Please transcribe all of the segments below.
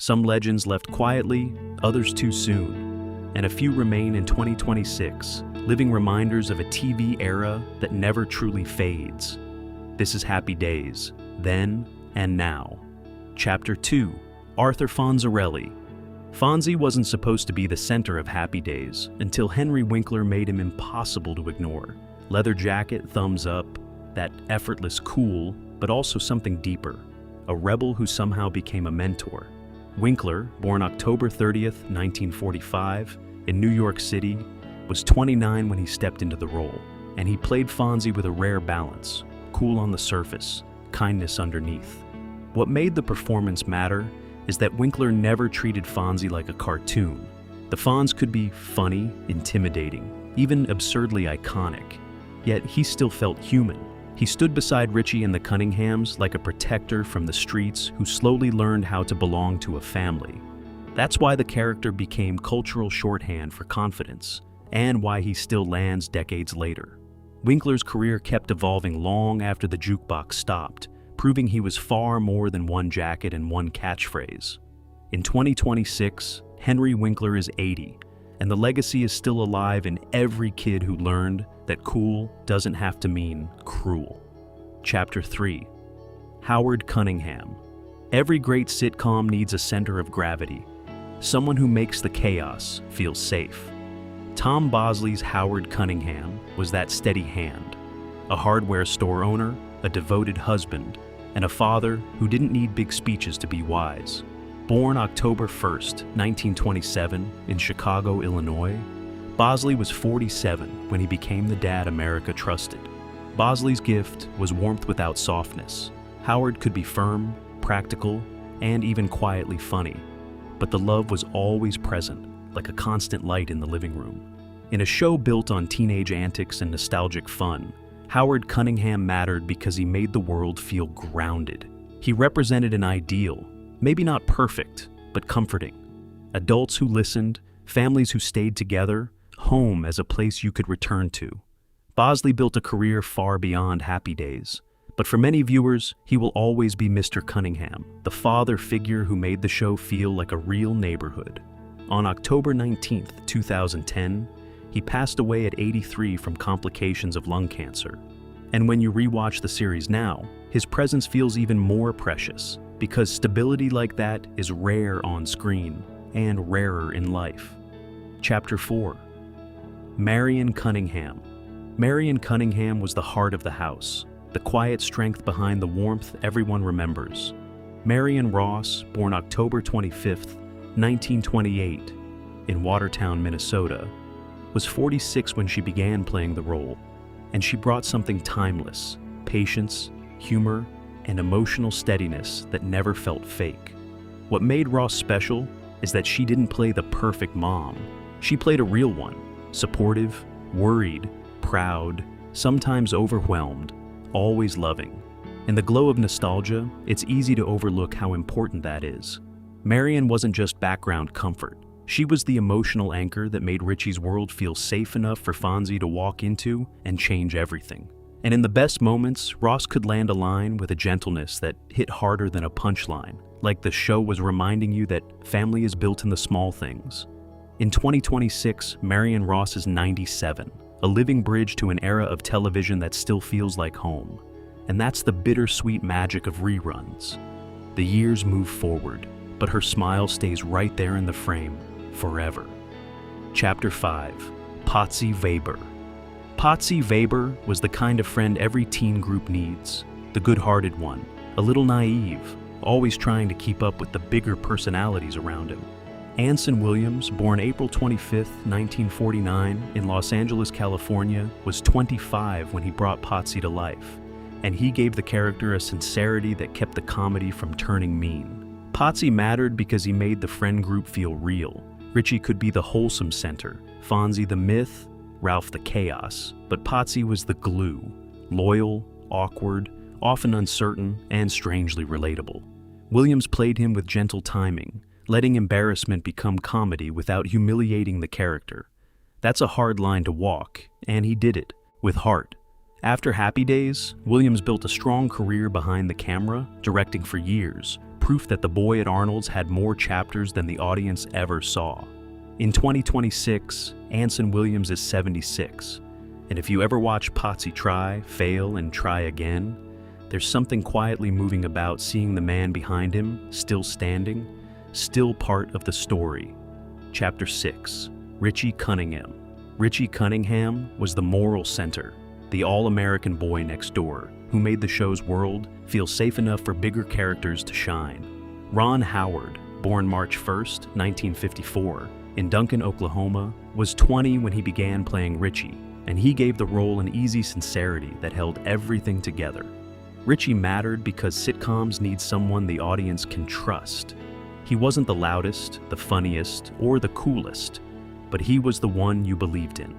Some legends left quietly, others too soon, and a few remain in 2026, living reminders of a TV era that never truly fades. This is Happy Days, Then and Now. Chapter 2, Arthur Fonzarelli. Fonzie wasn't supposed to be the center of Happy Days until Henry Winkler made him impossible to ignore. Leather jacket, thumbs up, that effortless cool, but also something deeper. A rebel who somehow became a mentor. Winkler, born October 30th, 1945, in New York City, was 29 when he stepped into the role, and he played Fonzie with a rare balance, cool on the surface, kindness underneath. What made the performance matter is that Winkler never treated Fonzie like a cartoon. The Fonz could be funny, intimidating, even absurdly iconic, yet he still felt human. He stood beside Richie and the Cunninghams like a protector from the streets who slowly learned how to belong to a family. That's why the character became cultural shorthand for confidence, and why he still lands decades later. Winkler's career kept evolving long after the jukebox stopped, proving he was far more than one jacket and one catchphrase. In 2026, Henry Winkler is 80, and the legacy is still alive in every kid who learned that cool doesn't have to mean cruel. Chapter 3, Howard Cunningham. Every great sitcom needs a center of gravity, someone who makes the chaos feel safe. Tom Bosley's Howard Cunningham was that steady hand, a hardware store owner, a devoted husband, and a father who didn't need big speeches to be wise. Born October 1st, 1927, in Chicago, Illinois, Bosley was 47 when he became the dad America trusted. Bosley's gift was warmth without softness. Howard could be firm, practical, and even quietly funny, but the love was always present, like a constant light in the living room. In a show built on teenage antics and nostalgic fun, Howard Cunningham mattered because he made the world feel grounded. He represented an ideal, maybe not perfect, but comforting. Adults who listened, families who stayed together, home as a place you could return to. Bosley built a career far beyond Happy Days, but for many viewers, he will always be Mr. Cunningham, the father figure who made the show feel like a real neighborhood. On October 19th, 2010, he passed away at 83 from complications of lung cancer. And when you rewatch the series now, his presence feels even more precious, because stability like that is rare on screen and rarer in life. Chapter 4, Marion Cunningham. Marion Cunningham was the heart of the house, the quiet strength behind the warmth everyone remembers. Marion Ross, born October 25th, 1928, in Watertown, Minnesota, was 46 when she began playing the role, and she brought something timeless, patience, humor, and emotional steadiness that never felt fake. What made Ross special is that she didn't play the perfect mom. She played a real one, supportive, worried, proud, sometimes overwhelmed, always loving. In the glow of nostalgia, it's easy to overlook how important that is. Marion wasn't just background comfort. She was the emotional anchor that made Richie's world feel safe enough for Fonzie to walk into and change everything. And in the best moments, Ross could land a line with a gentleness that hit harder than a punchline, like the show was reminding you that family is built in the small things. In 2026, Marion Ross is 97, a living bridge to an era of television that still feels like home. And that's the bittersweet magic of reruns. The years move forward, but her smile stays right there in the frame, forever. Chapter 5, Patsy Weber. Patsy Weber was the kind of friend every teen group needs, the good-hearted one, a little naive, always trying to keep up with the bigger personalities around him. Anson Williams, born April 25, 1949, in Los Angeles, California, was 25 when he brought Patsy to life, and he gave the character a sincerity that kept the comedy from turning mean. Patsy mattered because he made the friend group feel real. Richie could be the wholesome center, Fonzie the myth, Ralph the chaos, but Patsy was the glue, loyal, awkward, often uncertain, and strangely relatable. Williams played him with gentle timing, letting embarrassment become comedy without humiliating the character. That's a hard line to walk, and he did it, with heart. After Happy Days, Williams built a strong career behind the camera, directing for years, proof that the boy at Arnold's had more chapters than the audience ever saw. In 2026, Anson Williams is 76, and if you ever watch Potsy try, fail, and try again, there's something quietly moving about seeing the man behind him, still standing, still part of the story. Chapter 6. Richie Cunningham. Richie Cunningham was the moral center, the all-American boy next door, who made the show's world feel safe enough for bigger characters to shine. Ron Howard, born March 1st, 1954, in Duncan, Oklahoma, was 20 when he began playing Richie, and he gave the role an easy sincerity that held everything together. Richie mattered because sitcoms need someone the audience can trust. He wasn't the loudest, the funniest, or the coolest, but he was the one you believed in.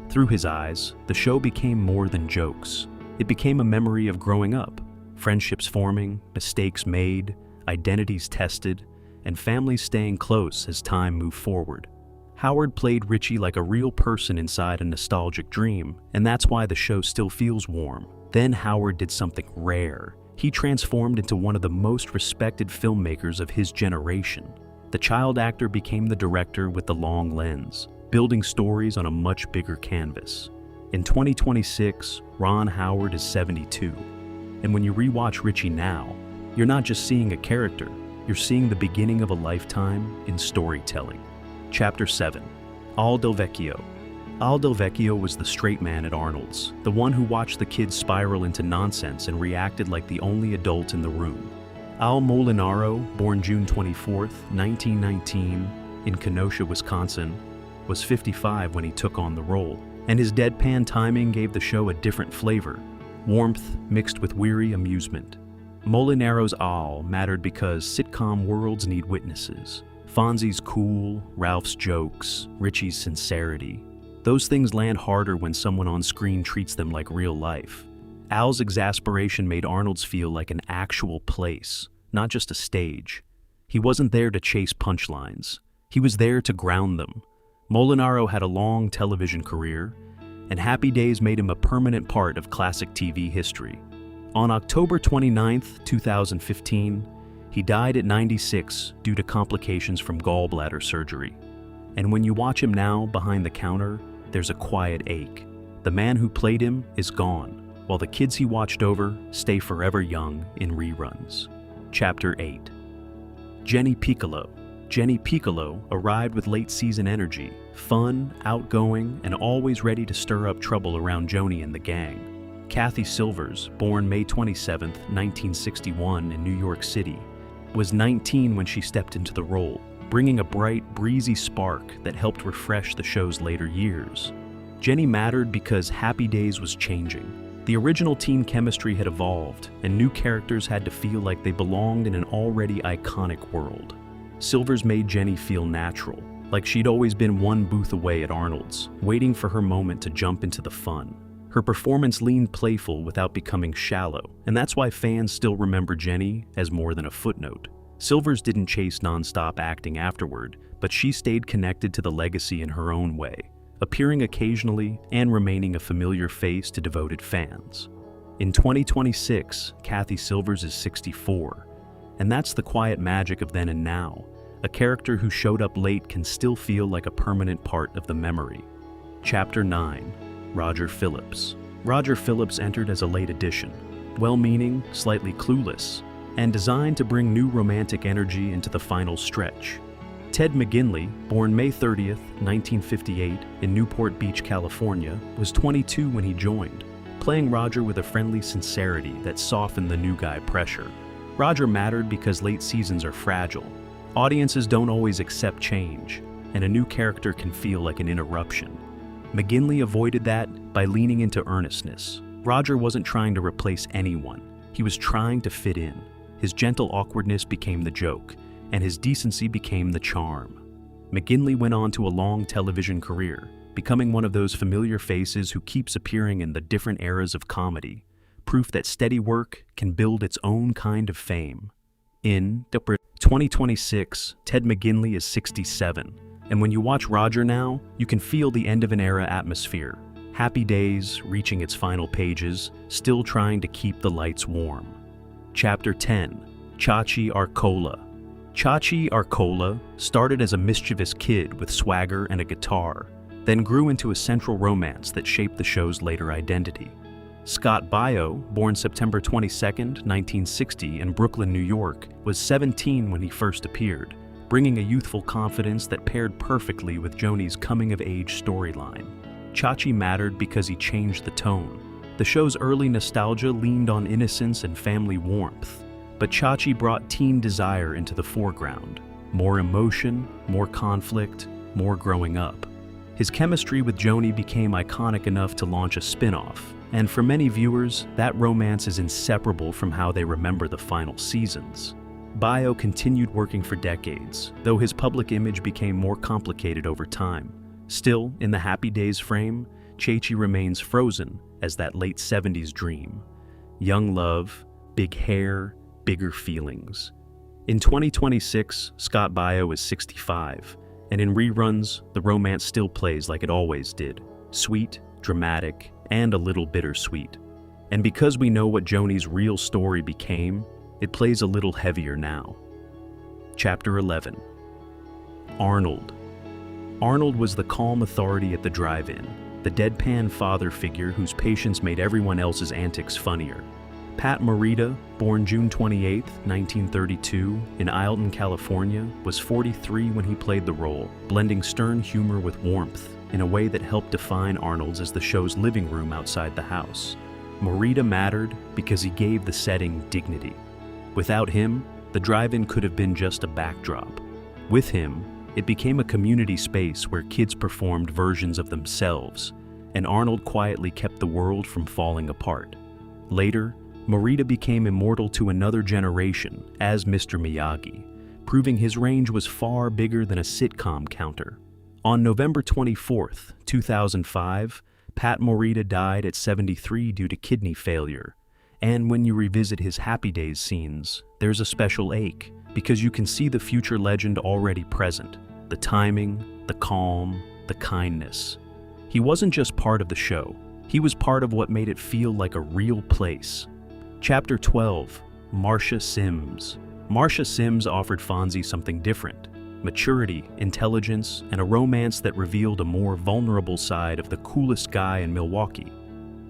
Through his eyes, the show became more than jokes. It became a memory of growing up, friendships forming, mistakes made, identities tested, and families staying close as time moved forward. Howard played Richie like a real person inside a nostalgic dream, and that's why the show still feels warm. Then Howard did something rare. He transformed into one of the most respected filmmakers of his generation. The child actor became the director with the long lens, building stories on a much bigger canvas. In 2026, Ron Howard is 72, and when you rewatch Richie now, you're not just seeing a character, you're seeing the beginning of a lifetime in storytelling. Chapter 7. Al Del Vecchio. Al Del Vecchio was the straight man at Arnold's, the one who watched the kids spiral into nonsense and reacted like the only adult in the room. Al Molinaro, born June 24, 1919, in Kenosha, Wisconsin, was 55 when he took on the role, and his deadpan timing gave the show a different flavor, warmth mixed with weary amusement. Molinaro's Al mattered because sitcom worlds need witnesses. Fonzie's cool, Ralph's jokes, Richie's sincerity. Those things land harder when someone on screen treats them like real life. Al's exasperation made Arnold's feel like an actual place, not just a stage. He wasn't there to chase punchlines. He was there to ground them. Molinaro had a long television career, and Happy Days made him a permanent part of classic TV history. On October 29, 2015, he died at 96 due to complications from gallbladder surgery. And when you watch him now behind the counter, there's a quiet ache. The man who played him is gone, while the kids he watched over stay forever young in reruns. Chapter 8. Jenny Piccolo. Jenny Piccolo arrived with late-season energy, fun, outgoing, and always ready to stir up trouble around Joni and the gang. Kathy Silvers, born May 27, 1961 in New York City, was 19 when she stepped into the role, bringing a bright, breezy spark that helped refresh the show's later years. Jenny mattered because Happy Days was changing. The original teen chemistry had evolved, and new characters had to feel like they belonged in an already iconic world. Silvers made Jenny feel natural, like she'd always been one booth away at Arnold's, waiting for her moment to jump into the fun. Her performance leaned playful without becoming shallow, and that's why fans still remember Jenny as more than a footnote. Silvers didn't chase non-stop acting afterward, but she stayed connected to the legacy in her own way, appearing occasionally and remaining a familiar face to devoted fans. In 2026, Kathy Silvers is 64, and that's the quiet magic of then and now. A character who showed up late can still feel like a permanent part of the memory. Chapter 9. Roger Phillips. Roger Phillips entered as a late addition, well-meaning, slightly clueless, and designed to bring new romantic energy into the final stretch. Ted McGinley, born May 30th, 1958, in Newport Beach, California, was 22 when he joined, playing Roger with a friendly sincerity that softened the new guy pressure. Roger mattered because late seasons are fragile. Audiences don't always accept change, and a new character can feel like an interruption. McGinley avoided that by leaning into earnestness. Roger wasn't trying to replace anyone. He was trying to fit in. His gentle awkwardness became the joke, and his decency became the charm. McGinley went on to a long television career, becoming one of those familiar faces who keeps appearing in the different eras of comedy, proof that steady work can build its own kind of fame. In 2026, Ted McGinley is 67, and when you watch Roger now, you can feel the end of an era atmosphere. Happy Days, reaching its final pages, still trying to keep the lights warm. Chapter 10. Chachi Arcola. Chachi Arcola started as a mischievous kid with swagger and a guitar, then grew into a central romance that shaped the show's later identity. Scott Baio, born September 22, 1960 in Brooklyn, New York, was 17 when he first appeared, bringing a youthful confidence that paired perfectly with Joni's coming-of-age storyline. Chachi mattered because he changed the tone. The show's early nostalgia leaned on innocence and family warmth, but Chachi brought teen desire into the foreground. More emotion, more conflict, more growing up. His chemistry with Joni became iconic enough to launch a spin-off, and for many viewers, that romance is inseparable from how they remember the final seasons. Baio continued working for decades, though his public image became more complicated over time. Still, in the Happy Days frame, Chachi remains frozen as that late 70s dream. Young love, big hair, bigger feelings. In 2026, Scott Baio is 65, and in reruns, the romance still plays like it always did. Sweet, dramatic, and a little bittersweet. And because we know what Joni's real story became, it plays a little heavier now. Chapter 11. Arnold. Arnold was the calm authority at the drive-in, the deadpan father figure whose patience made everyone else's antics funnier. Pat Morita, born June 28, 1932, in Ileton, California, was 43 when he played the role, blending stern humor with warmth in a way that helped define Arnold's as the show's living room outside the house. Morita mattered because he gave the setting dignity. Without him, the drive-in could have been just a backdrop. With him, it became a community space where kids performed versions of themselves, and Arnold quietly kept the world from falling apart. Later, Morita became immortal to another generation as Mr. Miyagi, proving his range was far bigger than a sitcom counter. On November 24, 2005, Pat Morita died at 73 due to kidney failure. And when you revisit his Happy Days scenes, there's a special ache, because you can see the future legend already present. The timing, the calm, the kindness. He wasn't just part of the show, he was part of what made it feel like a real place. Chapter 12, Marcia Sims. Marcia Sims offered Fonzie something different. Maturity, intelligence, and a romance that revealed a more vulnerable side of the coolest guy in Milwaukee.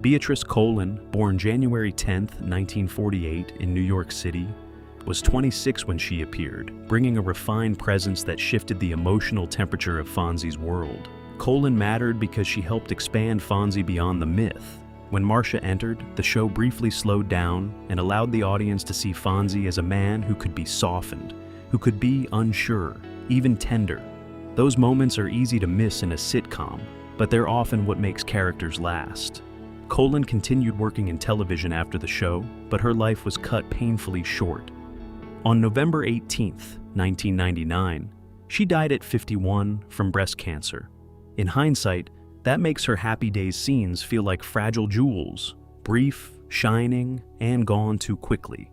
Beatrice Colin, born January 10, 1948 in New York City, was 26 when she appeared, bringing a refined presence that shifted the emotional temperature of Fonzie's world. Colin mattered because she helped expand Fonzie beyond the myth. When Marcia entered, the show briefly slowed down and allowed the audience to see Fonzie as a man who could be softened, who could be unsure, even tender. Those moments are easy to miss in a sitcom, but they're often what makes characters last. Colin continued working in television after the show, but her life was cut painfully short. On November 18, 1999, she died at 51 from breast cancer. In hindsight, that makes her Happy Days scenes feel like fragile jewels, brief, shining, and gone too quickly.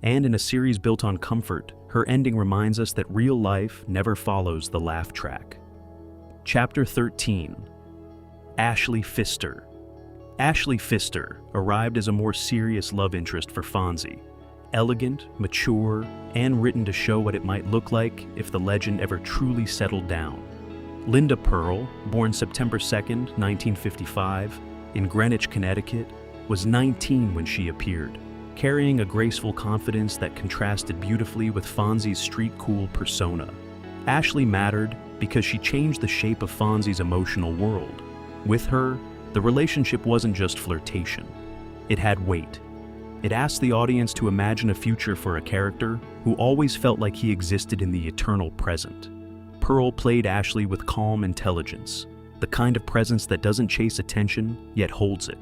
And in a series built on comfort, her ending reminds us that real life never follows the laugh track. Chapter 13. Ashley Pfister. Ashley Pfister arrived as a more serious love interest for Fonzie. Elegant, mature, and written to show what it might look like if the legend ever truly settled down. Linda Pearl, born September 2, 1955, in Greenwich, Connecticut, was 19 when she appeared, carrying a graceful confidence that contrasted beautifully with Fonzie's street-cool persona. Ashley mattered because she changed the shape of Fonzie's emotional world. With her, the relationship wasn't just flirtation. It had weight. It asked the audience to imagine a future for a character who always felt like he existed in the eternal present. Pearl played Ashley with calm intelligence, the kind of presence that doesn't chase attention, yet holds it.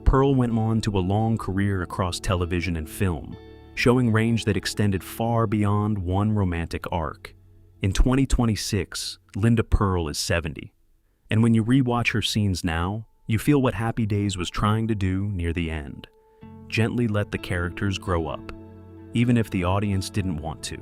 Pearl went on to a long career across television and film, showing range that extended far beyond one romantic arc. In 2026, Linda Pearl is 70. And when you rewatch her scenes now, you feel what Happy Days was trying to do near the end. Gently let the characters grow up, even if the audience didn't want to.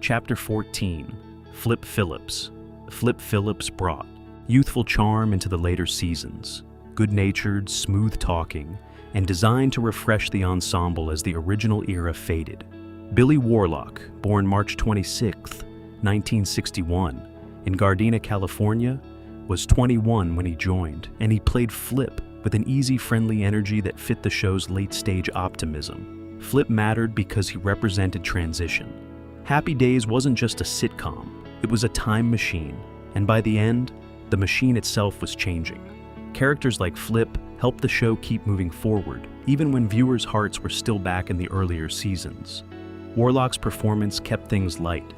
Chapter 14. Flip Phillips. Flip Phillips brought youthful charm into the later seasons, good-natured, smooth talking, and designed to refresh the ensemble as the original era faded. Billy Warlock, born March 26, 1961, in Gardena, California, was 21 when he joined, and he played Flip with an easy, friendly energy that fit the show's late-stage optimism. Flip mattered because he represented transition. Happy Days wasn't just a sitcom, it was a time machine, and by the end, the machine itself was changing. Characters like Flip helped the show keep moving forward, even when viewers' hearts were still back in the earlier seasons. Warlock's performance kept things light,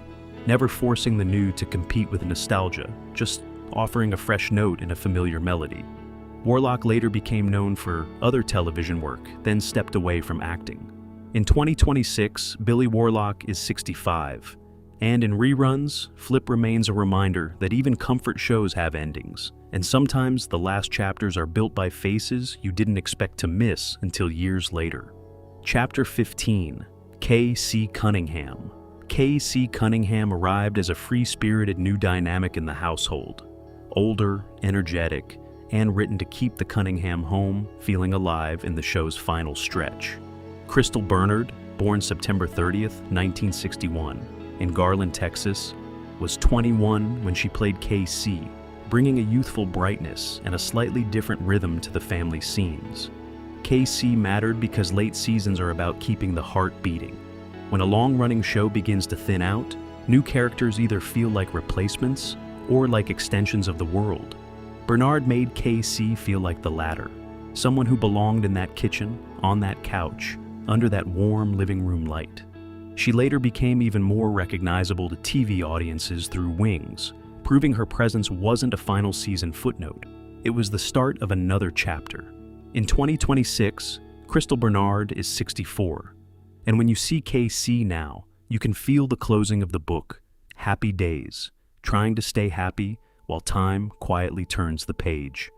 never forcing the new to compete with nostalgia, just offering a fresh note in a familiar melody. Warlock later became known for other television work, then stepped away from acting. In 2026, Billy Warlock is 65, and in reruns, Flip remains a reminder that even comfort shows have endings, and sometimes the last chapters are built by faces you didn't expect to miss until years later. Chapter 15, K.C. Cunningham. K.C. Cunningham arrived as a free-spirited new dynamic in the household. Older, energetic, and written to keep the Cunningham home feeling alive in the show's final stretch. Crystal Bernard, born September 30th, 1961, in Garland, Texas, was 21 when she played K.C., bringing a youthful brightness and a slightly different rhythm to the family scenes. K.C. mattered because late seasons are about keeping the heart beating. When a long-running show begins to thin out, new characters either feel like replacements or like extensions of the world. Bernard made K.C. feel like the latter, someone who belonged in that kitchen, on that couch, under that warm living room light. She later became even more recognizable to TV audiences through Wings, proving her presence wasn't a final season footnote. It was the start of another chapter. In 2026, Crystal Bernard is 64, and when you see K.C. now, you can feel the closing of the book, Happy Days, trying to stay happy while time quietly turns the page.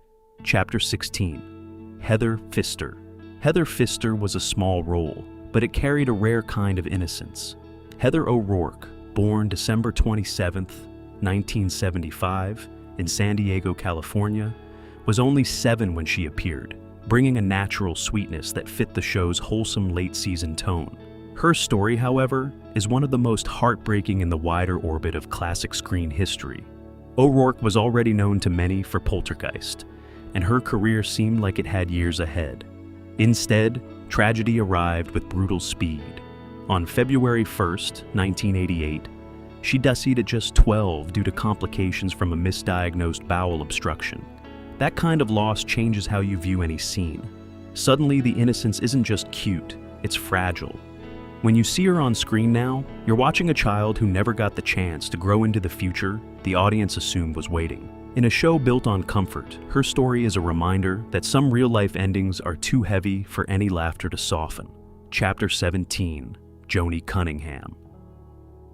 Chapter 16, Heather Pfister. Heather Pfister was a small role, but it carried a rare kind of innocence. Heather O'Rourke, born December 27, 1975, in San Diego, California, was only 7 when she appeared, bringing a natural sweetness that fit the show's wholesome late-season tone. Her story, however, is one of the most heartbreaking in the wider orbit of classic screen history. O'Rourke was already known to many for Poltergeist, and her career seemed like it had years ahead. Instead, tragedy arrived with brutal speed. On February 1st, 1988, she died at just 12 due to complications from a misdiagnosed bowel obstruction. That kind of loss changes how you view any scene. Suddenly, the innocence isn't just cute, it's fragile. When you see her on screen now, you're watching a child who never got the chance to grow into the future the audience assumed was waiting. In a show built on comfort, her story is a reminder that some real-life endings are too heavy for any laughter to soften. Chapter 17, Joni Cunningham.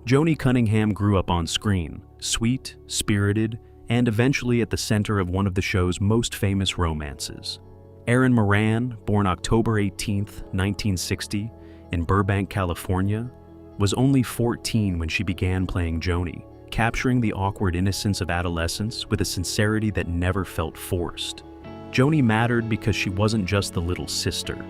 Joni Cunningham grew up on screen, sweet, spirited, and eventually at the center of one of the show's most famous romances. Erin Moran, born October 18, 1960, in Burbank, California, was only 14 when she began playing Joni, capturing the awkward innocence of adolescence with a sincerity that never felt forced. Joni mattered because she wasn't just the little sister.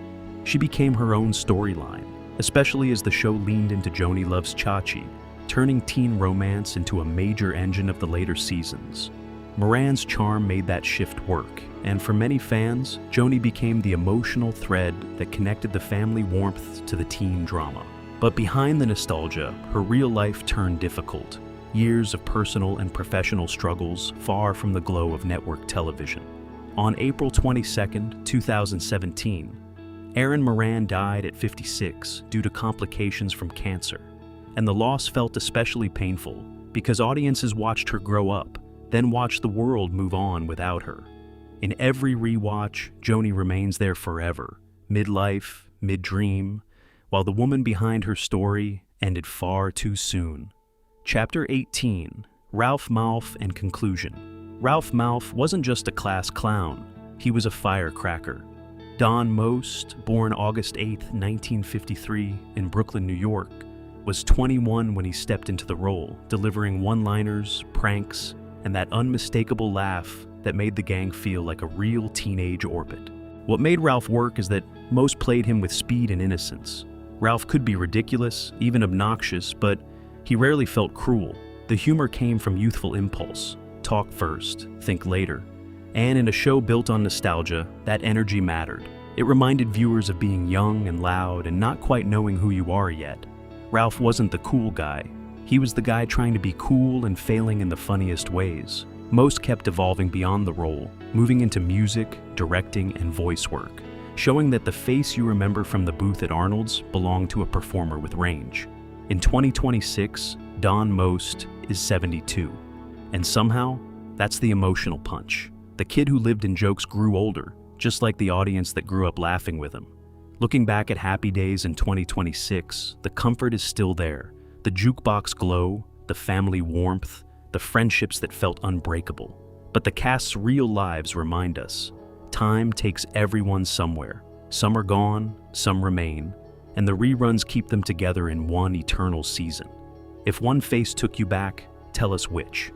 She became her own storyline, especially as the show leaned into Joni Loves Chachi, turning teen romance into a major engine of the later seasons. Moran's charm made that shift work, and for many fans, Joni became the emotional thread that connected the family warmth to the teen drama. But behind the nostalgia, her real life turned difficult. Years of personal and professional struggles far from the glow of network television. On April 22, 2017, Erin Moran died at 56 due to complications from cancer. And the loss felt especially painful because audiences watched her grow up, then watched the world move on without her. In every rewatch, Joni remains there forever, mid-life, mid-dream, while the woman behind her story ended far too soon. Chapter 18, Ralph Malph and Conclusion. Ralph Malph wasn't just a class clown, he was a firecracker. Don Most, born August 8, 1953, in Brooklyn, New York, was 21 when he stepped into the role, delivering one-liners, pranks, and that unmistakable laugh that made the gang feel like a real teenage orbit. What made Ralph work is that Most played him with speed and innocence. Ralph could be ridiculous, even obnoxious, but he rarely felt cruel. The humor came from youthful impulse. Talk first, think later. And in a show built on nostalgia, that energy mattered. It reminded viewers of being young and loud and not quite knowing who you are yet. Ralph wasn't the cool guy. He was the guy trying to be cool and failing in the funniest ways. Most kept evolving beyond the role, moving into music, directing, and voice work, showing that the face you remember from the booth at Arnold's belonged to a performer with range. In 2026, Don Most is 72, and somehow, that's the emotional punch. The kid who lived in jokes grew older, just like the audience that grew up laughing with him. Looking back at Happy Days in 2026, the comfort is still there. The jukebox glow, the family warmth, the friendships that felt unbreakable. But the cast's real lives remind us, time takes everyone somewhere. Some are gone, some remain, and the reruns keep them together in one eternal season. If one face took you back, tell us which.